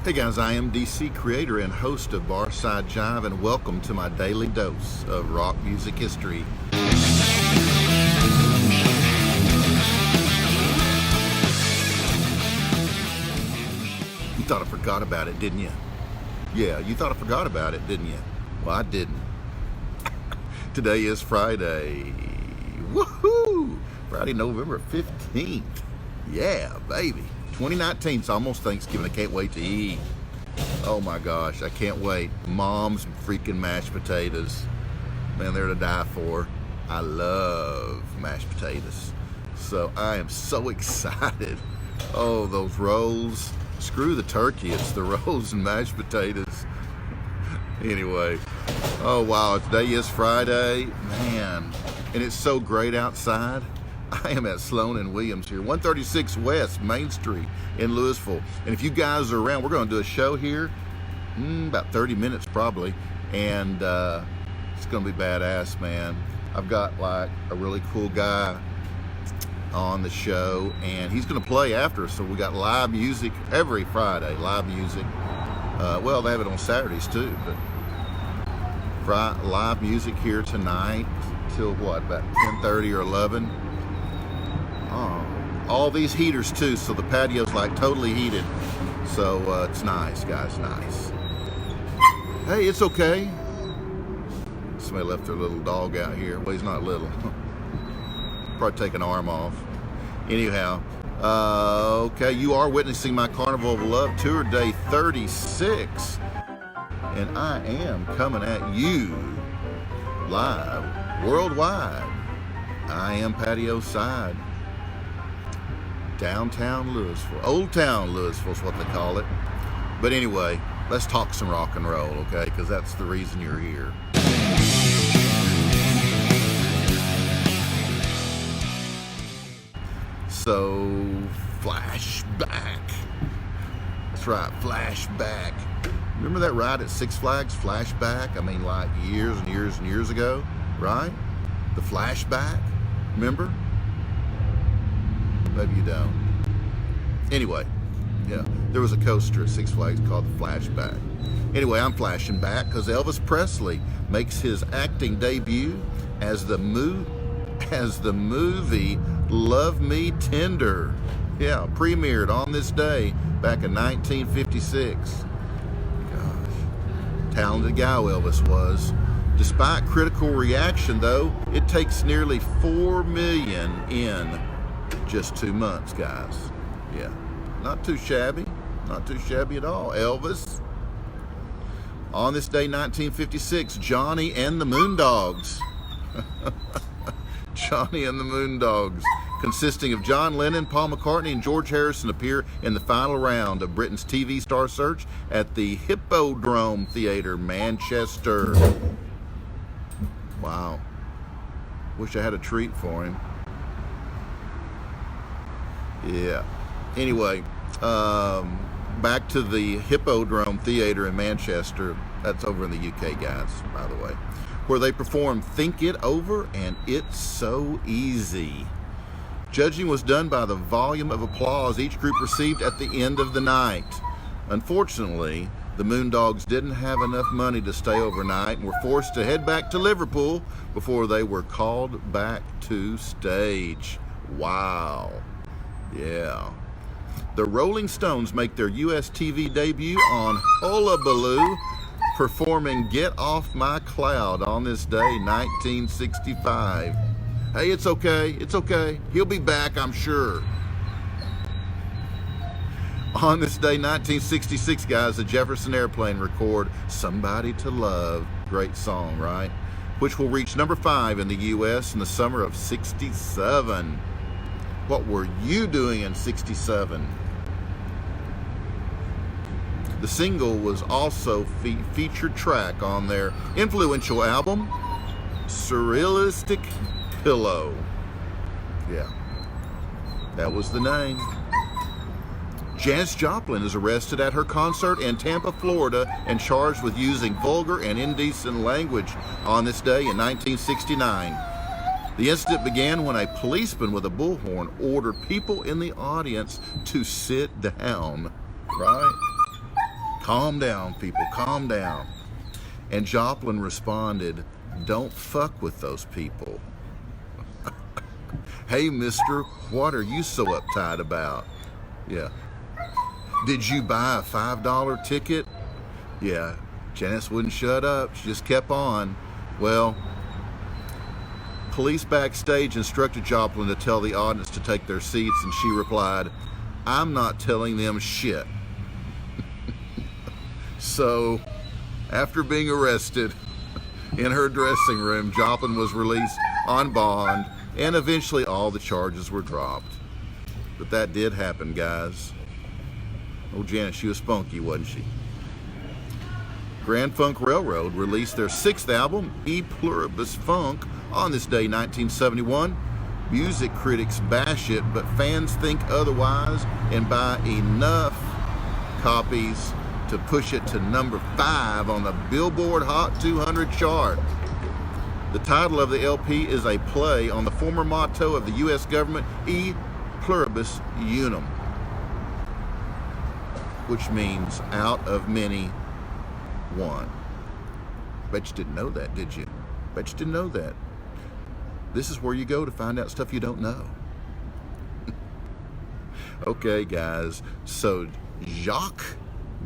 Hey guys, I am DC, creator and host of Barside Jive, and welcome to my daily dose of rock music history. You thought I forgot about it, didn't you? Yeah, you thought I forgot about it, didn't you? Well, I didn't. Today is Friday. Woohoo! Friday, November 15th. Yeah, baby. 2019, it's almost Thanksgiving. I can't wait to eat. Oh my gosh, I can't wait. Mom's freaking mashed potatoes. Man, they're to die for. I love mashed potatoes. So I am so excited. Oh, those rolls. Screw the turkey, it's the rolls and mashed potatoes. Anyway, oh wow, today is Friday. Man, and it's so great outside. I am at Sloan and Williams here, 136 West Main Street in Louisville. And if you guys are around, we're going to do a show here, about 30 minutes probably, and it's going to be badass, man. I've got like a really cool guy on the show, and he's going to play after. So we got live music every Friday, live music. Well, they have it on Saturdays too, but live music here tonight till what, about 10:30 or 11. All these heaters too, so the patio's like totally heated. So it's nice, guys, nice. Hey, it's okay. Somebody left their little dog out here. Well, he's not little. Probably take an arm off. Anyhow, okay, you are witnessing my Carnival of Love Tour Day 36. And I am coming at you live, worldwide. I am patio side. Downtown Louisville, Old Town Louisville is what they call it. But anyway, let's talk some rock and roll, okay? Because that's the reason you're here. So, flashback. That's right, flashback. Remember that ride at Six Flags, flashback? I mean, like years and years and years ago, right? The flashback, remember? Maybe you don't. Anyway, yeah, there was a coaster at Six Flags called the Flashback. Anyway, I'm flashing back because Elvis Presley makes his acting debut as the movie Love Me Tender. Yeah, premiered on this day back in 1956. Gosh, talented guy Elvis was. Despite critical reaction, though, it takes nearly 4 million in just 2 months, guys. Yeah, not too shabby at all. Elvis. On this day, 1956, Johnny and the Moondogs. Johnny and the Moondogs, consisting of John Lennon, Paul McCartney, and George Harrison, appear in the final round of Britain's TV star search at the Hippodrome Theatre, Manchester. Wow. Wish I had a treat for him. Yeah. Anyway, back to the Hippodrome Theatre in Manchester. That's over in the UK, guys, by the way, where they performed Think It Over and It's So Easy. Judging was done by the volume of applause each group received at the end of the night. Unfortunately, the Moondogs didn't have enough money to stay overnight and were forced to head back to Liverpool before they were called back to stage. Wow. Yeah. The Rolling Stones make their US TV debut on Hullabaloo, performing Get Off My Cloud on this day, 1965. Hey, it's okay, it's okay. He'll be back, I'm sure. On this day, 1966, guys, the Jefferson Airplane record Somebody to Love. Great song, right? Which will reach number 5 in the US in the summer of 67. What were you doing in 67? The single was also featured track on their influential album, Surrealistic Pillow. Yeah, that was the name. Janis Joplin is arrested at her concert in Tampa, Florida, and charged with using vulgar and indecent language on this day in 1969. The incident began when a policeman with a bullhorn ordered people in the audience to sit down. Right? Calm down, people, calm down. And Joplin responded, don't fuck with those people. Hey, mister, what are you so uptight about? Yeah. Did you buy a $5 ticket? Yeah. Janice wouldn't shut up. She just kept on. Well, police backstage instructed Joplin to tell the audience to take their seats, and she replied, I'm not telling them shit. So, after being arrested in her dressing room, Joplin was released on bond, and eventually all the charges were dropped. But that did happen, guys. Oh, Janet, she was spunky, wasn't she? Grand Funk Railroad released their 6th album, E Pluribus Funk, on this day, 1971. Music critics bash it, but fans think otherwise and buy enough copies to push it to number 5 on the Billboard Hot 200 chart. The title of the LP is a play on the former motto of the U.S. government, E Pluribus Unum, which means out of many, one. Bet you didn't know that, did you? Bet you didn't know that. This is where you go to find out stuff you don't know. Okay, guys, so Jacques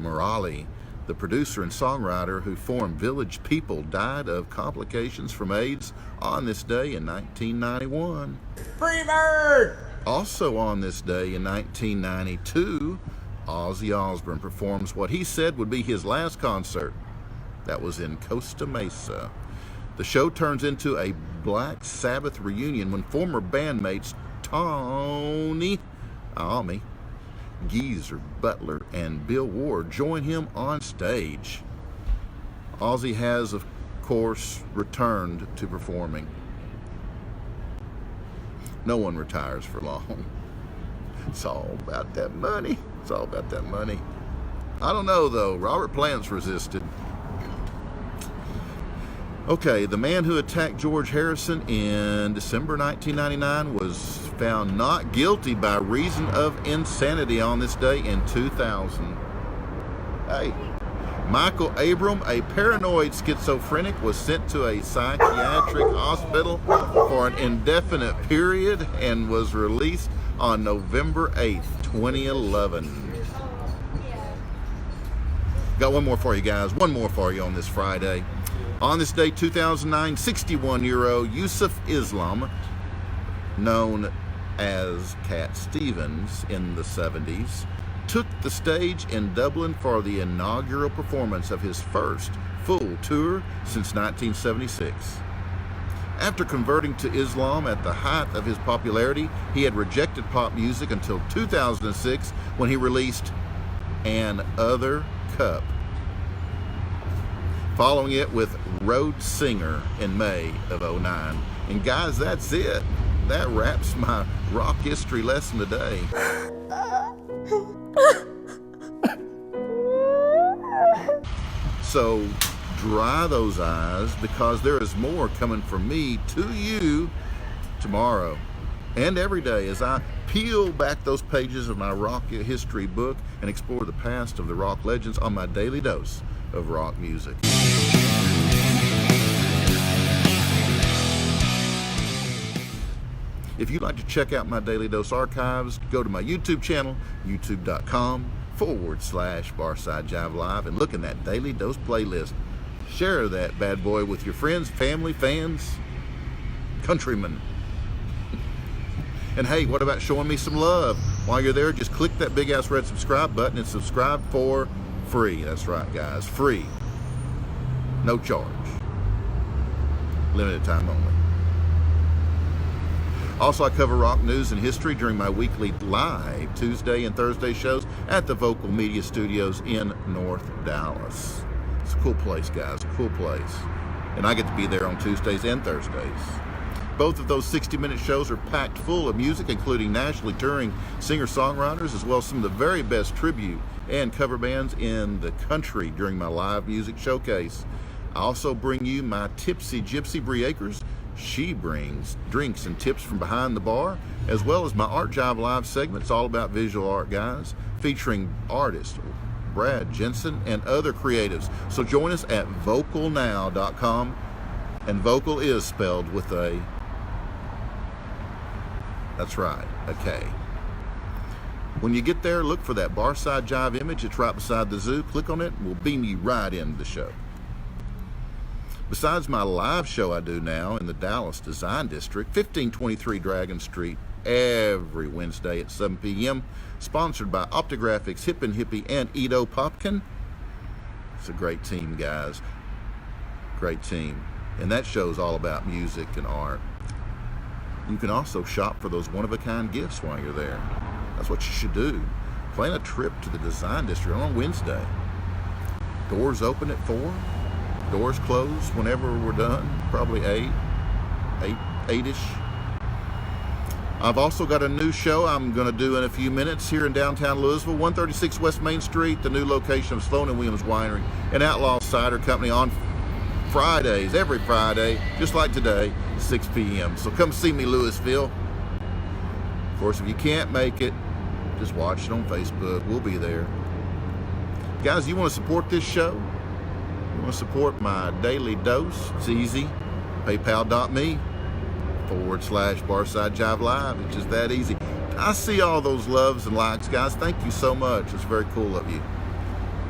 Morali, the producer and songwriter who formed Village People, died of complications from AIDS on this day in 1991. Free bird! Also on this day in 1992, Ozzy Osbourne performs what he said would be his last concert. That was in Costa Mesa. The show turns into a Black Sabbath reunion when former bandmates Tony Iommi, Geezer Butler, and Bill Ward join him on stage. Ozzy has, of course, returned to performing. No one retires for long. It's all about that money. It's all about that money. I don't know, though. Robert Plant's resisted. Okay, the man who attacked George Harrison in December 1999 was found not guilty by reason of insanity on this day in 2000. Hey, Michael Abram, a paranoid schizophrenic, was sent to a psychiatric hospital for an indefinite period and was released on November 8th, 2011. Got one more for you guys, one more for you on this Friday. On this day, 2009, 61-year-old Yusuf Islam, known as Cat Stevens in the 70s, took the stage in Dublin for the inaugural performance of his first full tour since 1976. After converting to Islam at the height of his popularity, he had rejected pop music until 2006 when he released An Other Cup, following it with Road Singer in May of '09. And guys, that's it. That wraps my rock history lesson today. So dry those eyes, because there is more coming from me to you tomorrow and every day as I peel back those pages of my rock history book and explore the past of the rock legends on my daily dose of rock music. If you'd like to check out my Daily Dose archives, go to my YouTube channel, youtube.com/Barside Jive Live, and look in that Daily Dose playlist. Share that bad boy with your friends, family, fans, countrymen. And hey, what about showing me some love? While you're there, just click that big ass red subscribe button and subscribe for free. That's right, guys, free. No charge. Limited time only. Also, I cover rock news and history during my weekly live Tuesday and Thursday shows at the Vocal Media Studios in North Dallas. It's a cool place, guys, a cool place. And I get to be there on Tuesdays and Thursdays. Both of those 60-minute shows are packed full of music, including nationally touring singer-songwriters, as well as some of the very best tribute and cover bands in the country during my live music showcase. I also bring you my Tipsy Gypsy Bree Akers. She brings drinks and tips from behind the bar, as well as my Art Jive Live segments, all about visual art, guys, featuring artists Brad, Jensen, and other creatives. So join us at vocalnow.com, and vocal is spelled with a, that's right, a K. When you get there, look for that Barside Jive image. It's right beside the zoo. Click on it, and we'll beam you right into the show. Besides my live show I do now in the Dallas Design District, 1523 Dragon Street, every Wednesday at 7 p.m., sponsored by Optographics, Hip and Hippie, and Edo Popkin. It's a great team, guys. Great team. And that show's all about music and art. You can also shop for those one-of-a-kind gifts while you're there. That's what you should do. Plan a trip to the Design District on Wednesday. Doors open at 4. Doors close whenever we're done, probably 8-ish. I've also got a new show I'm going to do in a few minutes here in downtown Louisville, 136 West Main Street, the new location of Sloan and Williams Winery, an Outlaw Cider Company on Fridays, every Friday, just like today, 6 p.m. So come see me, Louisville. Of course, if you can't make it, just watch it on Facebook. We'll be there. Guys, you want to support this show? You want to support my daily dose? It's easy. PayPal.me/Barside Jive Live. It's just that easy. I see all those loves and likes, guys. Thank you so much. It's very cool of you.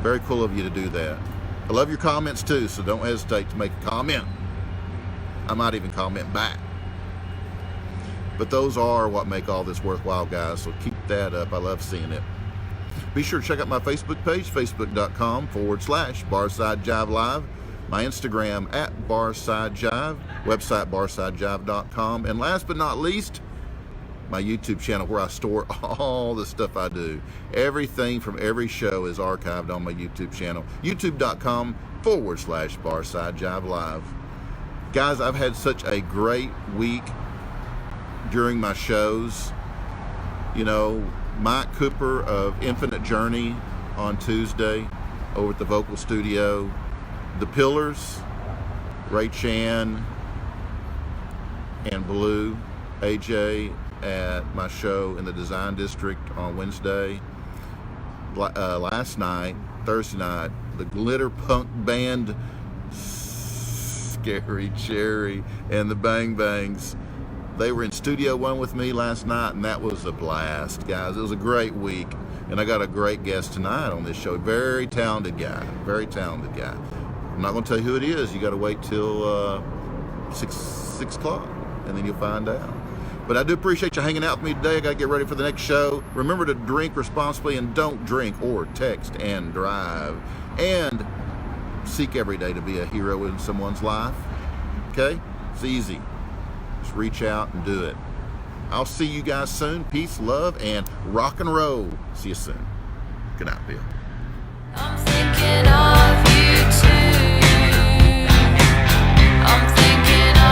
Very cool of you to do that. I love your comments too, so don't hesitate to make a comment. I might even comment back. But those are what make all this worthwhile, guys, so keep that up. I love seeing it. Be sure to check out my Facebook page, facebook.com/Barside Jive Live. My Instagram at Barside Jive, website barsidejive.com, and last but not least, my YouTube channel where I store all the stuff I do. Everything from every show is archived on my YouTube channel, youtube.com/Barside Jive Live. Guys, I've had such a great week during my shows. You know, Mike Cooper of Infinite Journey on Tuesday over at the Vocal Studio. The Pillars, Ray Chan and Blue, AJ at my show in the Design District on Wednesday. Last night, Thursday night, the glitter punk band Scary Cherry and the Bang Bangs. They were in Studio One with me last night, and that was a blast, guys. It was a great week, and I got a great guest tonight on this show. Very talented guy, very talented guy. I'm not going to tell you who it is. You got to wait till 6 o'clock, and then you'll find out. But I do appreciate you hanging out with me today. I got to get ready for the next show. Remember to drink responsibly and don't drink or text and drive. And seek every day to be a hero in someone's life. Okay? It's easy. Just reach out and do it. I'll see you guys soon. Peace, love, and rock and roll. See you soon. Good night, Bill. I'm thinking of you too. I'm thinking of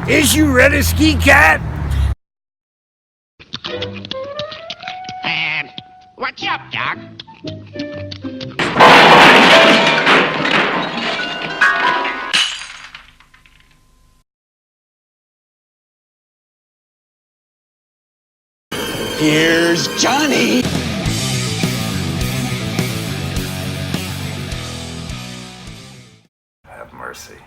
Is you ready, Ski Cat? What's up, Doc? Here's Johnny. Have mercy.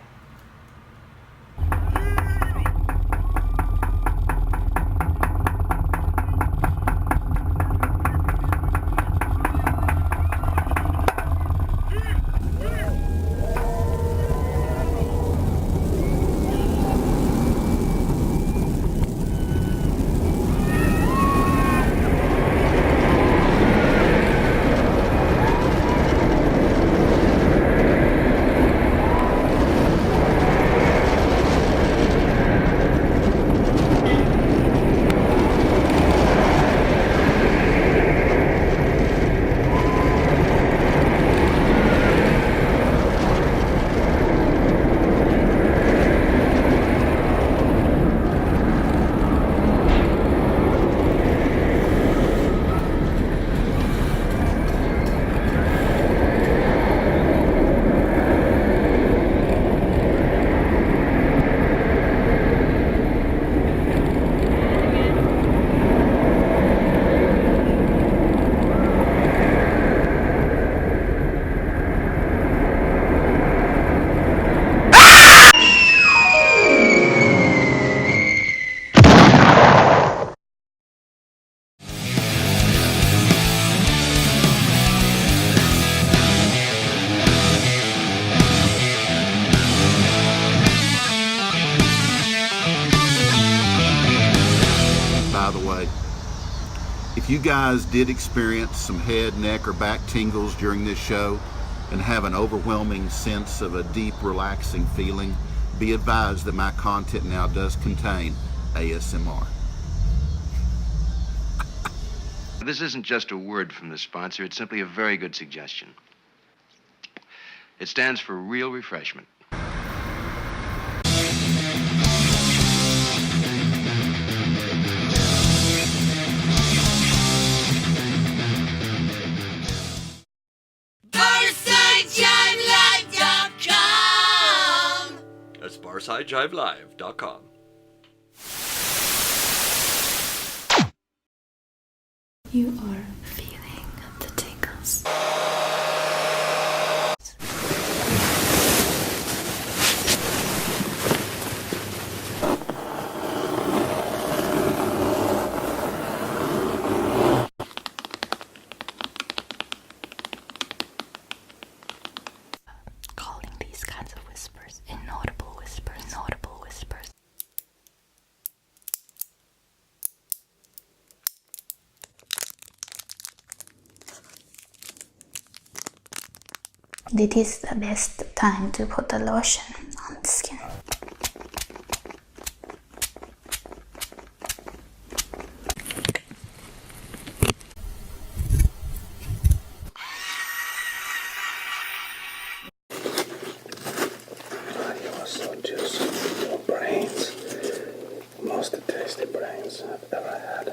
If you guys did experience some head, neck, or back tingles during this show and have an overwhelming sense of a deep, relaxing feeling, be advised that my content now does contain ASMR. This isn't just a word from the sponsor, it's simply a very good suggestion. It stands for real refreshment. BarsideJiveLive.com. That's BarsideJiveLive.com. You are feeling the tingles. Calling these kinds of whispers inaudible whispers, inaudible whispers. This is the best time to put the lotion on the skin. It was so juicy. Your brains. Most tasty brains I've ever had.